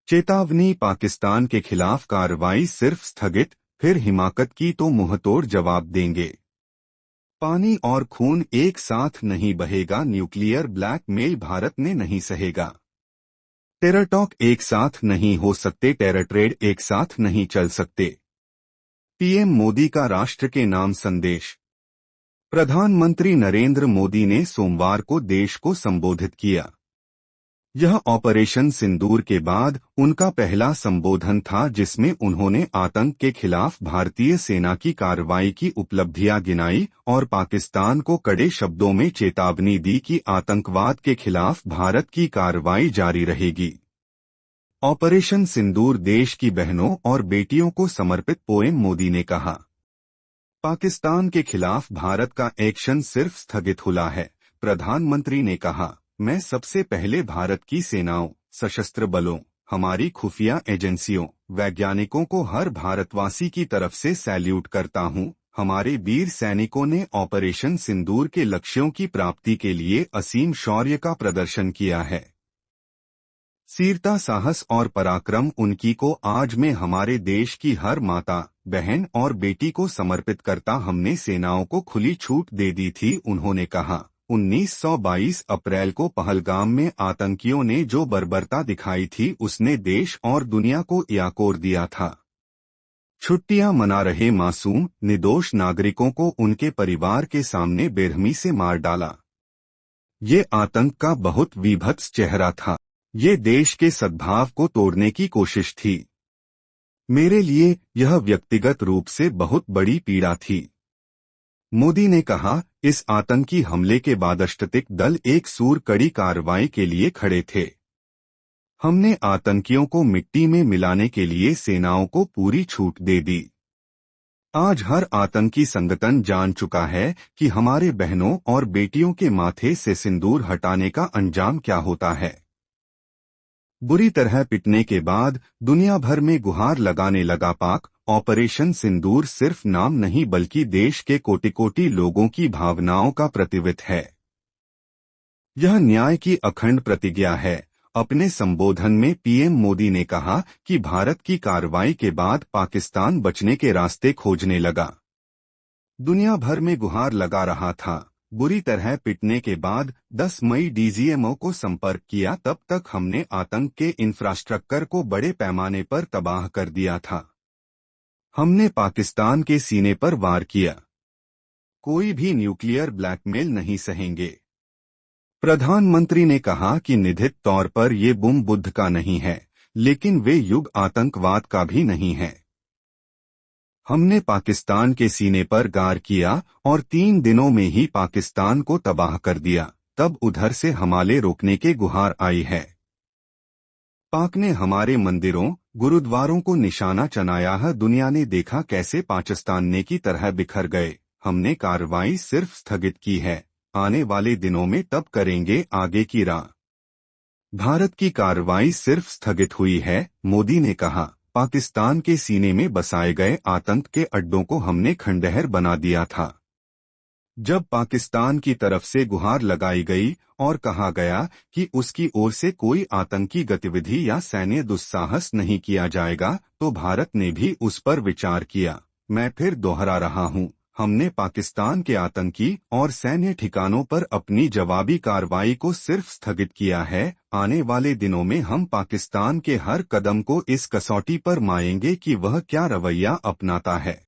चेतावनी, पाकिस्तान के खिलाफ कार्रवाई सिर्फ स्थगित, फिर हिमाकत की तो मुंहतोड़ जवाब देंगे। पानी और खून एक साथ नहीं बहेगा, न्यूक्लियर ब्लैकमेल भारत ने नहीं सहेगा। टेरर टॉक एक साथ नहीं हो सकते, टेरर ट्रेड एक साथ नहीं चल सकते। पीएम मोदी का राष्ट्र के नाम संदेश। प्रधानमंत्री नरेंद्र मोदी ने सोमवार को देश को संबोधित किया। यह ऑपरेशन सिंदूर के बाद उनका पहला संबोधन था जिसमें उन्होंने आतंक के खिलाफ भारतीय सेना की कार्रवाई की उपलब्धियां गिनाई और पाकिस्तान को कड़े शब्दों में चेतावनी दी कि आतंकवाद के खिलाफ भारत की कार्रवाई जारी रहेगी। ऑपरेशन सिंदूर देश की बहनों और बेटियों को समर्पित, पीएम मोदी ने कहा। पाकिस्तान के खिलाफ भारत का एक्शन सिर्फ स्थगित हुआ है। प्रधानमंत्री ने कहा, मैं सबसे पहले भारत की सेनाओं, सशस्त्र बलों, हमारी खुफिया एजेंसियों, वैज्ञानिकों को हर भारतवासी की तरफ से सैल्यूट करता हूं। हमारे वीर सैनिकों ने ऑपरेशन सिंदूर के लक्ष्यों की प्राप्ति के लिए असीम शौर्य का प्रदर्शन किया है। वीरता, साहस और पराक्रम उनकी को आज मैं हमारे देश की हर माता, बहन और बेटी को समर्पित करता। हमने सेनाओं को खुली छूट दे दी थी, उन्होंने कहा। 1922 अप्रैल को पहलगाम में आतंकियों ने जो बर्बरता दिखाई थी उसने देश और दुनिया को याकोर दिया था। छुट्टियां मना रहे मासूम निर्दोष नागरिकों को उनके परिवार के सामने बेरहमी से मार डाला। ये आतंक का बहुत विभत्स चेहरा था। ये देश के सद्भाव को तोड़ने की कोशिश थी। मेरे लिए यह व्यक्तिगत रूप से बहुत बड़ी पीड़ा थी। मोदी ने कहा, इस आतंकी हमले के बाद अष्टतिक दल एक सूर कड़ी कार्रवाई के लिए खड़े थे। हमने आतंकियों को मिट्टी में मिलाने के लिए सेनाओं को पूरी छूट दे दी। आज हर आतंकी संगठन जान चुका है कि हमारे बहनों और बेटियों के माथे से सिंदूर हटाने का अंजाम क्या होता है। बुरी तरह पिटने के बाद दुनिया भर में गुहार लगाने लगा पाक। ऑपरेशन सिंदूर सिर्फ नाम नहीं बल्कि देश के कोटि-कोटि लोगों की भावनाओं का प्रतिबिंब है। यह न्याय की अखंड प्रतिज्ञा है। अपने संबोधन में पीएम मोदी ने कहा कि भारत की कार्रवाई के बाद पाकिस्तान बचने के रास्ते खोजने लगा। दुनिया भर में गुहार लगा रहा था। बुरी तरह पिटने के बाद 10 मई डीजीएमओ को संपर्क किया। तब तक हमने आतंक के इंफ्रास्ट्रक्चर को बड़े पैमाने पर तबाह कर दिया था। हमने पाकिस्तान के सीने पर वार किया। कोई भी न्यूक्लियर ब्लैकमेल नहीं सहेंगे। प्रधानमंत्री ने कहा कि निश्चित तौर पर ये बम बुद्ध का नहीं है, लेकिन वे युग आतंकवाद का भी नहीं है। हमने पाकिस्तान के सीने पर वार किया और 3 दिनों में ही पाकिस्तान को तबाह कर दिया। तब उधर से हमले रोकने के गुहार आई है। पाक ने हमारे मंदिरों, गुरुद्वारों को निशाना चनाया है। दुनिया ने देखा कैसे पाकिस्तान ने की तरह बिखर गए। हमने कार्रवाई सिर्फ स्थगित की है, आने वाले दिनों में तब करेंगे आगे की राह। भारत की कार्रवाई सिर्फ स्थगित हुई है, मोदी ने कहा। पाकिस्तान के सीने में बसाए गए आतंक के अड्डों को हमने खंडहर बना दिया था। जब पाकिस्तान की तरफ से गुहार लगाई गई और कहा गया कि उसकी ओर से कोई आतंकी गतिविधि या सैन्य दुस्साहस नहीं किया जाएगा, तो भारत ने भी उस पर विचार किया। मैं फिर दोहरा रहा हूं, हमने पाकिस्तान के आतंकी और सैन्य ठिकानों पर अपनी जवाबी कार्रवाई को सिर्फ स्थगित किया है। आने वाले दिनों में हम पाकिस्तान के हर कदम को इस कसौटी पर माएंगे कि वह क्या रवैया अपनाता है।